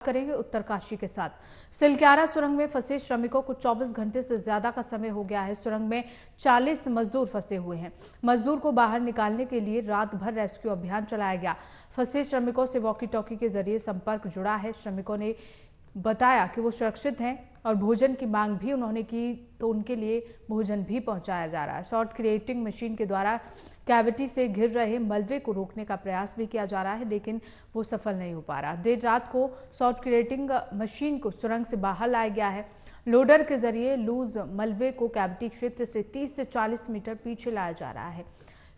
करेंगे उत्तरकाशी के साथ। सिलक्यारा सुरंग में फंसे श्रमिकों को 24 घंटे से ज्यादा का समय हो गया है। सुरंग में 40 मजदूर फंसे हुए हैं। मजदूर को बाहर निकालने के लिए रात भर रेस्क्यू अभियान चलाया गया। फंसे श्रमिकों से वॉकी टॉकी के जरिए संपर्क जुड़ा है। श्रमिकों ने बताया कि वो सुरक्षित हैं और भोजन की मांग भी उन्होंने की, तो उनके लिए भोजन भी पहुंचाया जा रहा है। सॉल्ट क्रिएटिंग मशीन के द्वारा कैविटी से घिर रहे मलबे को रोकने का प्रयास भी किया जा रहा है, लेकिन वो सफल नहीं हो पा रहा। देर रात को सॉल्ट क्रिएटिंग मशीन को सुरंग से बाहर लाया गया है। लोडर के जरिए लूज मलबे को कैविटी क्षेत्र से 30 से 40 मीटर पीछे लाया जा रहा है।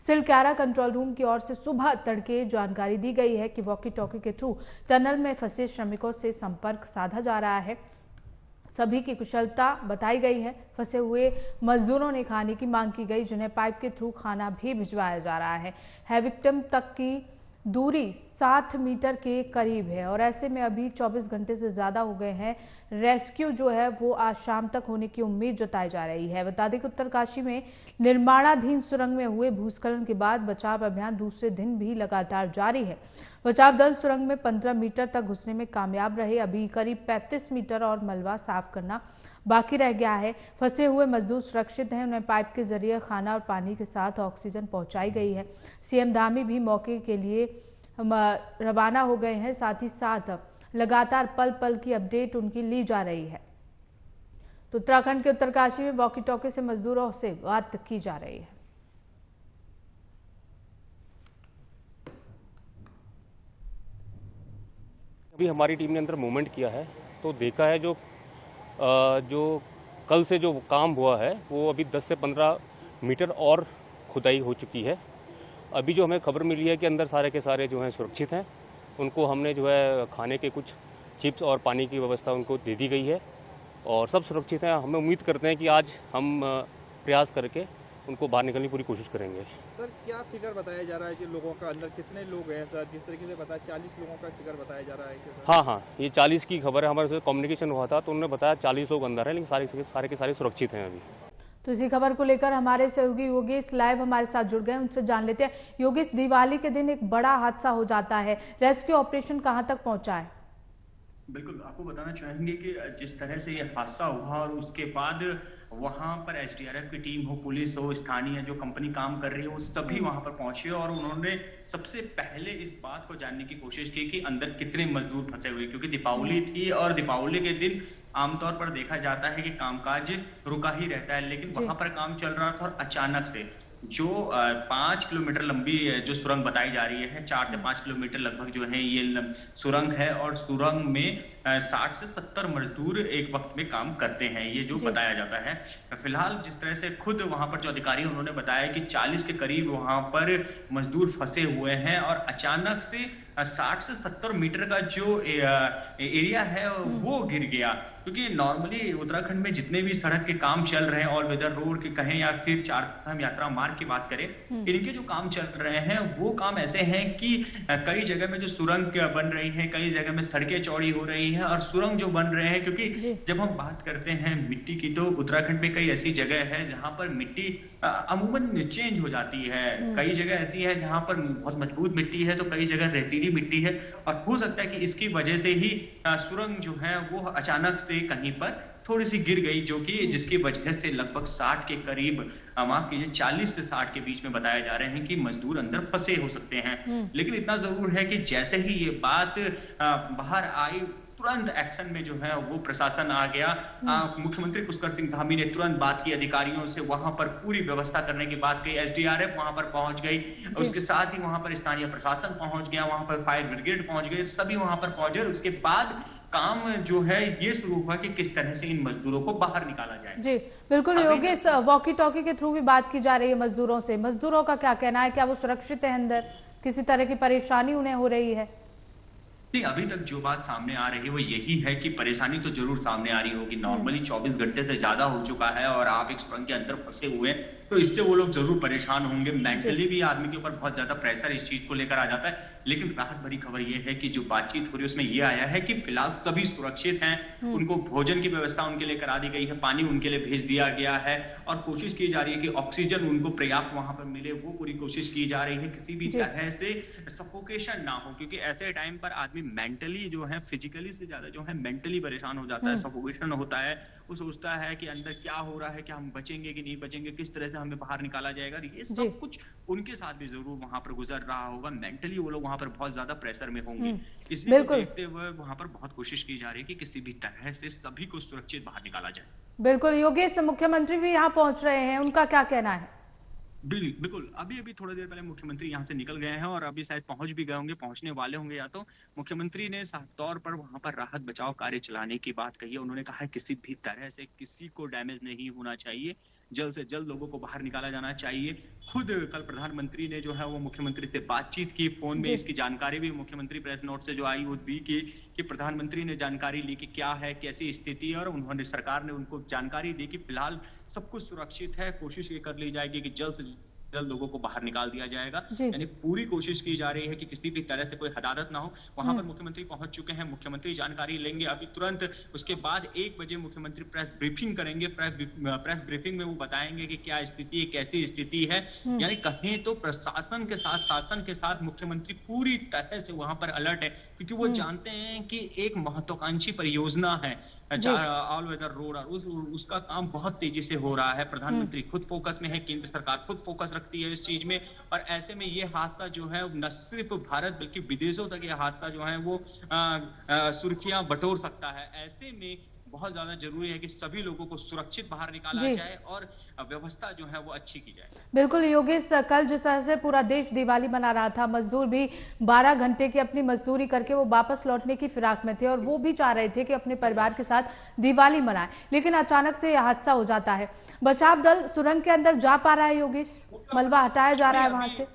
सिलक्यारा कंट्रोल रूम की ओर से सुबह तड़के जानकारी दी गई है कि वॉकी टॉकी के थ्रू टनल में फंसे श्रमिकों से संपर्क साधा जा रहा है। सभी की कुशलता बताई गई है। फंसे हुए मजदूरों ने खाने की मांग की गई, जिन्हें पाइप के थ्रू खाना भी भिजवाया जा रहा है। विक्टिम तक की दूरी 60 मीटर के करीब है और ऐसे में अभी 24 घंटे से ज्यादा हो गए हैं। रेस्क्यू जो है वो आज शाम तक होने की उम्मीद जताई जा रही है। बता दें कि उत्तरकाशी में निर्माणाधीन सुरंग में हुए भूस्खलन के बाद बचाव अभियान दूसरे दिन भी लगातार जारी है। बचाव दल सुरंग में 15 मीटर तक घुसने में कामयाब रहे। अभी करीब 35 मीटर और मलबा साफ करना बाकी रह गया है। फंसे हुए मजदूर सुरक्षित हैं। उन्हें पाइप के जरिए खाना और पानी के साथ ऑक्सीजन पहुंचाई गई है। सीएम धामी भी मौके के लिए रवाना हो गए हैं। साथ ही साथ लगातार पल पल की अपडेट उनकी ली जा रही है। तो उत्तराखंड के उत्तरकाशी में वॉकी टॉकी से मजदूरों से बात की जा रही है। अभी हमारी टीम ने अंदर मूवमेंट किया है तो देखा है जो कल से जो काम हुआ है वो अभी 10 से 15 मीटर और खुदाई हो चुकी है। अभी जो हमें खबर मिली है कि अंदर सारे के सारे जो हैं सुरक्षित हैं। उनको हमने जो है खाने के कुछ चिप्स और पानी की व्यवस्था उनको दे दी गई है और सब सुरक्षित हैं। हमें उम्मीद करते हैं कि आज हम प्रयास करके उनको बाहर निकलने की पूरी कोशिश करेंगे। सर, क्या फिगर बताया जा रहा है कि लोगों का अंदर कितने लोग हैं? सर, जिस तरीके से बताया 40 लोगों का फिगर बताया जा रहा है। हाँ, ये 40 की खबर है। हमारे से कम्युनिकेशन हुआ था तो उन्होंने बताया 40 लोग अंदर हैं, लेकिन सारे के सारे सुरक्षित हैं अभी। तो इसी खबर को लेकर हमारे सहयोगी योगेश लाइव हमारे साथ जुड़ गए, उनसे जान लेते हैं। योगेश, दिवाली के दिन एक बड़ा हादसा हो जाता है, रेस्क्यू ऑपरेशन कहां तक पहुंचा है? बिल्कुल, आपको बताना चाहेंगे कि जिस तरह से ये हादसा हुआ और उसके बाद वहां पर एसडीआरएफ की टीम हो, पुलिस हो, स्थानीय जो कंपनी काम कर रही है वो सभी वहां पर पहुंचे और उन्होंने सबसे पहले इस बात को जानने की कोशिश की कि अंदर कितने मजदूर फंसे हुए, क्योंकि दीपावली थी और दीपावली के दिन आमतौर पर देखा जाता है कि कामकाज रुका ही रहता है, लेकिन वहां पर काम चल रहा था और अचानक से जो 5 किलोमीटर लंबी जो सुरंग बताई जा रही है, 4 से 5 किलोमीटर लगभग जो है ये सुरंग है और सुरंग में 60 से 70 मजदूर एक वक्त में काम करते हैं, ये जो बताया जाता है। फिलहाल जिस तरह से खुद वहां पर जो अधिकारी उन्होंने बताया कि 40 के करीब वहां पर मजदूर फंसे हुए हैं और अचानक से 60 से 70 मीटर का जो एरिया है वो गिर गया, क्योंकि नॉर्मली उत्तराखंड में जितने भी सड़क के काम चल रहे हैं, ऑल वेदर रोड के कहें या फिर चारधाम यात्रा मार्ग की बात करें, इनके जो काम चल रहे हैं वो काम ऐसे हैं कि कई जगह में जो सुरंग बन रही है, कई जगह में सड़कें चौड़ी हो रही हैं और सुरंग जो बन रहे हैं, क्योंकि जब हम बात करते हैं मिट्टी की तो उत्तराखंड में कई ऐसी जगह है जहां पर मिट्टी अमूमन चेंज हो जाती है। कई जगह ऐसी है जहां पर बहुत मजबूत मिट्टी है तो कई जगह रेतीली मिट्टी है और हो सकता है कि इसकी वजह से ही सुरंग जो है वो अचानक से कहीं पर थोड़ी सी गिर गई, जो कि जिसकी वजह से लगभग 60 के करीब, माफ कीजिए 40 से 60 के बीच में बताया जा रहे हैं कि मजदूर अंदर फंसे हो सकते हैं। लेकिन इतना जरूर है कि जैसे ही ये बात बाहर आई, तुरंत एक्शन में जो है वो प्रशासन आ गया। मुख्यमंत्री पुष्कर सिंह धामी ने तुरंत बात की अधिकारियों से, वहां पर पूरी व्यवस्था करने की बात कही। एसडीआरएफ वहां पर पहुंच गई, उसके साथ ही वहां पर स्थानीय प्रशासन पहुंच गया, वहां पर फायर ब्रिगेड पहुंच गए, सभी वहां पर पहुंचे और उसके बाद काम जो है ये शुरू हुआ कि किस तरह से इन मजदूरों को बाहर निकाला जाए। जी बिल्कुल योगेश, वॉकी टॉकी के थ्रू भी बात की जा रही है मजदूरों से, मजदूरों का क्या कहना है? क्या वो सुरक्षित है अंदर? किसी तरह की परेशानी उन्हें हो रही है? नहीं, अभी तक जो बात सामने आ रही है वो यही है कि परेशानी तो जरूर सामने आ रही होगी। नॉर्मली 24 घंटे से ज्यादा हो चुका है और आप एक सुरंग के अंदर फंसे हुए हैं तो इससे वो लोग जरूर परेशान होंगे। मेंटली भी आदमी के ऊपर बहुत ज्यादा प्रेशर इस चीज को लेकर आ जाता है। लेकिन राहत भरी खबर ये है कि जो बातचीत हो रही है उसमें ये आया है कि फिलहाल सभी सुरक्षित हैं। उनको भोजन की व्यवस्था उनके लिए करा दी गई है, पानी उनके लिए भेज दिया गया है और कोशिश की जा रही है कि ऑक्सीजन उनको पर्याप्त वहां पर मिले, वो पूरी कोशिश की जा रही है। किसी भी तरह से सफोकेशन ना हो, क्योंकि ऐसे टाइम पर आदमी भी मेंटली जो है, फिजिकली से ज्यादा जो है मेंटली परेशान हो जाता है, सफोकेशन होता है। वो सोचता है कि अंदर क्या हो रहा है, क्या हम बचेंगे कि नहीं बचेंगे, किस तरह से हमें बाहर निकाला जाएगा। ये सब कुछ उनके साथ भी जरूर वहां पर गुजर रहा होगा। मेंटली वो लोग वहां पर बहुत ज्यादा प्रेशर में होंगे। इसी को देखते हुए वहां पर बहुत कोशिश की जा रही है कि किसी भी तरह से सभी को सुरक्षित बाहर निकाला जाए। बिल्कुल योगेश, मुख्यमंत्री भी यहाँ पहुंच रहे हैं, उनका क्या कहना है? बिल्कुल, अभी थोड़ी देर पहले मुख्यमंत्री यहाँ से निकल गए हैं और अभी शायद पहुंच भी गए होंगे, पहुंचने वाले होंगे। या तो मुख्यमंत्री ने साफ तौर पर वहां पर राहत बचाव कार्य चलाने की बात कही है। उन्होंने कहा है किसी भी तरह से किसी को डैमेज नहीं होना चाहिए, जल्द से जल्द लोगों को बाहर निकाला जाना चाहिए। खुद कल प्रधानमंत्री ने जो है वो मुख्यमंत्री से बातचीत की फोन में। इसकी जानकारी भी मुख्यमंत्री प्रेस नोट से जो आई वो दी कि प्रधानमंत्री ने जानकारी ली कि क्या है, कैसी स्थिति है, और उन्होंने, सरकार ने उनको जानकारी दी कि फिलहाल सब कुछ सुरक्षित है। कोशिश ये कर ली जाएगी कि जल्द से जल्द लोगों को बाहर निकाल दिया जाएगा। यानी पूरी कोशिश की जा रही है कि किसी भी तरह से कोई हदारत ना हो। वहां पर मुख्यमंत्री पहुंच चुके हैं, मुख्यमंत्री जानकारी लेंगे अभी तुरंत। उसके बाद 1 बजे मुख्यमंत्री प्रेस ब्रीफिंग करेंगे। प्रेस ब्रीफिंग में वो बताएंगे कि क्या स्थिति है, कैसी स्थिति है। यानी कहें तो प्रशासन के साथ, शासन के साथ मुख्यमंत्री पूरी तरह से वहां पर अलर्ट है, क्योंकि वो जानते हैं कि एक महत्वाकांक्षी परियोजना है ऑल वेदर रोड, और उसका काम बहुत तेजी से हो रहा है। प्रधानमंत्री खुद फोकस में है, केंद्र सरकार खुद फोकस रखती है इस चीज में। और ऐसे में ये हादसा जो है न सिर्फ भारत बल्कि विदेशों तक ये हादसा जो है वो सुर्खियां बटोर सकता है। ऐसे में बहुत ज्यादा जरूरी है कि सभी लोगों को सुरक्षित बाहर निकाला जाए और व्यवस्था जो है वो अच्छी की जाए। बिल्कुल योगेश, कल जिस तरह से पूरा देश दिवाली मना रहा था, मजदूर भी 12 घंटे की अपनी मजदूरी करके वो वापस लौटने की फिराक में थे और वो भी चाह रहे थे कि अपने परिवार के साथ दिवाली मनाएं, लेकिन अचानक से यह हादसा हो जाता है। बचाव दल सुरंग के अंदर जा पा रहा है योगेश? मलबा हटाया जा रहा है वहां से?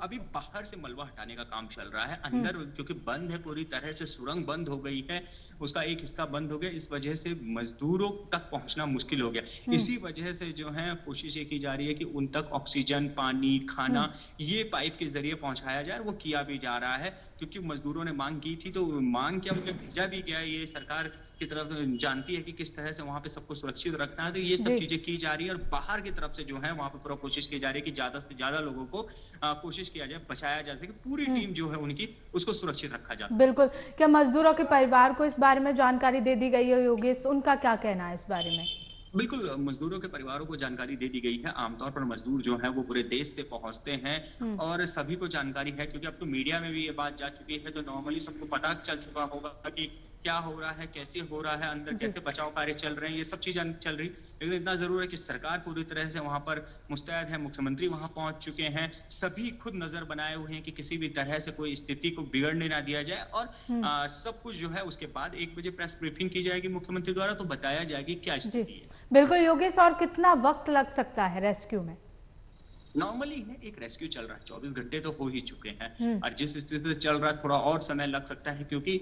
अभी बाहर से मलबा हटाने का काम चल रहा है। अंदर क्योंकि बंद है पूरी तरह से, सुरंग बंद हो गई है, उसका एक हिस्सा बंद हो गया, इस वजह से मजदूरों तक पहुंचना मुश्किल हो गया। इसी वजह से जो है कोशिश ये की जा रही है कि उन तक ऑक्सीजन, पानी, खाना ये पाइप के जरिए पहुंचाया जाए। वो किया भी जा रहा है, क्योंकि मजदूरों ने मांग की थी, तो मांग क्या मतलब भेजा भी गया। ये सरकार की तरफ जानती है कि किस तरह से वहां पे सबको सुरक्षित रखना है, तो ये सब चीजें की जा रही है। और बाहर की तरफ से जो है वहां पे पूरा कोशिश की जा रही है कि ज्यादा से ज्यादा लोगों को कोशिश किया जाए, बचाया जा सके, पूरी टीम जो है उनकी उसको सुरक्षित रखा जाए। बिल्कुल। क्या मजदूरों के परिवार को इस बारे में जानकारी दे दी गई है योगेश? उनका क्या कहना है इस बारे में? बिल्कुल, मजदूरों के परिवारों को जानकारी दे दी गई है। आमतौर पर मजदूर जो है वो पूरे देश से पहुंचते हैं और सभी को जानकारी है, क्योंकि अब तो मीडिया में भी ये बात जा चुकी है, तो नॉर्मली सबको पता चल चुका होगा कि क्या हो रहा है, कैसे हो रहा है, अंदर कैसे बचाव कार्य चल रहे हैं, ये सब चीजें चल रही। लेकिन इतना जरूर है कि सरकार पूरी तरह से वहां पर मुस्तैद है, मुख्यमंत्री वहां पहुंच चुके हैं, सभी खुद नजर बनाए हुए हैं कि किसी भी तरह से कोई स्थिति को बिगड़ने ना दिया जाए। और सब कुछ जो है उसके बाद 1 बजे प्रेस ब्रीफिंग की जाएगी मुख्यमंत्री द्वारा, तो बताया जाएगी क्या स्थिति है। बिल्कुल योगेश, और कितना वक्त लग सकता है रेस्क्यू में? नॉर्मली है एक रेस्क्यू चल रहा है, 24 घंटे तो हो ही चुके हैं, और जिस स्थिति से चल रहा है थोड़ा और समय लग सकता है, क्योंकि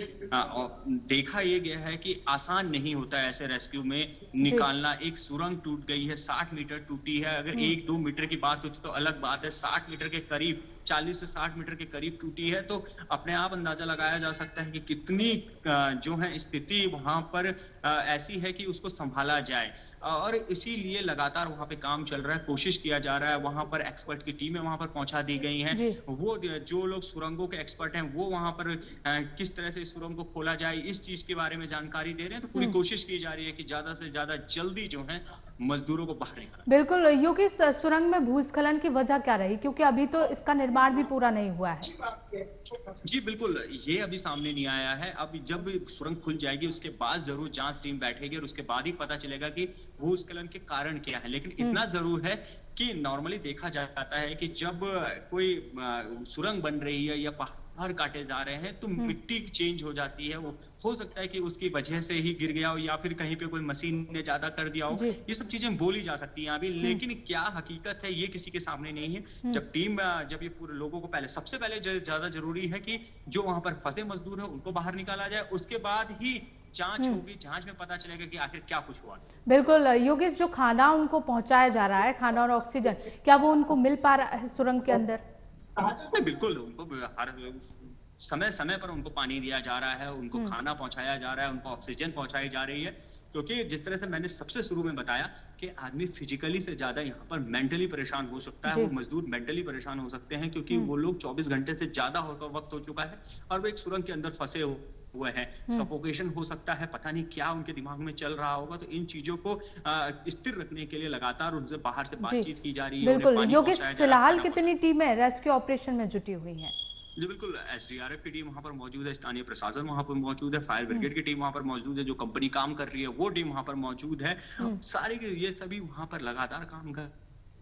देखा ये गया है कि आसान नहीं होता है ऐसे रेस्क्यू में निकालना। एक सुरंग टूट गई है, 60 मीटर टूटी है। अगर 1-2 मीटर की बात होती तो अलग बात है, 60 मीटर के करीब, 40 से 60 मीटर के करीब टूटी है, तो अपने आप अंदाजा लगाया जा सकता है कि कितनी जो है स्थिति वहां पर ऐसी है कि उसको संभाला जाए। और इसीलिए लगातार वहां पे काम चल रहा है, कोशिश किया जा रहा है। वहां पर एक्सपर्ट की टीमें वहां पर पहुंचा दी गई हैं। वो जो लोग सुरंगों के एक्सपर्ट हैं वो वहां पर किस तरह से इस सुरंग को खोला जाए इस चीज के बारे में जानकारी दे रहे हैं। तो पूरी कोशिश की जा रही है कि ज्यादा से ज्यादा जल्दी जो है मजदूरों को बाहर निकाला। बिल्कुल योगी, सुरंग में भूस्खलन की वजह क्या रही, क्योंकि अभी तो इसका निर्माण भी पूरा नहीं हुआ है? जी बिल्कुल, ये अभी सामने नहीं आया है। अब जब सुरंग खुल जाएगी उसके बाद जरूर जांच टीम बैठेगी और उसके बाद ही पता चलेगा कि भूस्खलन के कारण क्या है। लेकिन इतना जरूर है कि नॉर्मली देखा जाता है कि जब कोई सुरंग बन रही है या पहाड़ काटे जा रहे हैं तो मिट्टी चेंज हो जाती है। वो हो सकता है कि उसकी वजह से ही गिर गया हो या फिर कहीं पे कोई मशीन ने ज्यादा कर दिया हो। ये सब चीजें बोली जा सकती हैं अभी, लेकिन क्या हकीकत है ये किसी के सामने नहीं है। जब ये पूरे लोगों को सबसे पहले ज्यादा जरूरी है कि जो वहां पर फंसे मजदूर है उनको बाहर निकाला जाए, उसके बाद ही जांच होगी, जांच में पता चलेगा कि आखिर क्या कुछ हुआ। बिल्कुल योगेश, जो खाना उनको पहुंचाया जा रहा है, खाना और ऑक्सीजन, क्या वो उनको मिल पा रहा है सुरंग के अंदर? बिल्कुल, उनको समय समय पर उनको पानी दिया जा रहा है, उनको खाना पहुंचाया जा रहा है, उनको ऑक्सीजन पहुंचाई जा रही है, क्योंकि जिस तरह से मैंने सबसे शुरू में बताया कि आदमी फिजिकली से ज्यादा यहाँ पर मेंटली परेशान हो सकता है, वो मजदूर मेंटली परेशान हो सकते हैं, क्योंकि वो लोग 24 घंटे से ज्यादा वक्त हो चुका है और वो एक सुरंग के अंदर फंसे हुए हैं। सफोकेशन हो सकता है, पता नहीं क्या उनके दिमाग में चल रहा होगा। तो इन चीजों को स्थिर रखने के लिए लगातार उनसे बाहर से बातचीत की जा रही है। बिल्कुल योगेश, फिलहाल कितनी टीमें रेस्क्यू ऑपरेशन में जुटी हुई हैं? जी बिल्कुल, एसडीआरएफ की टीम वहाँ पर मौजूद है, स्थानीय प्रशासन वहाँ पर मौजूद है, फायर ब्रिगेड की टीम वहाँ पर मौजूद है, जो कंपनी काम कर रही है वो टीम वहाँ पर मौजूद है। सारे ये सभी वहाँ पर लगातार काम कर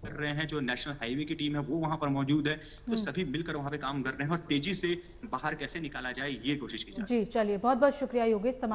रहे हैं। जो नेशनल हाईवे की टीम है वो वहाँ पर मौजूद है। तो सभी मिलकर वहाँ पे काम कर रहे हैं और तेजी से बाहर कैसे निकाला जाए ये कोशिश की जाए। जी चलिए, बहुत बहुत शुक्रिया योगेश तमाम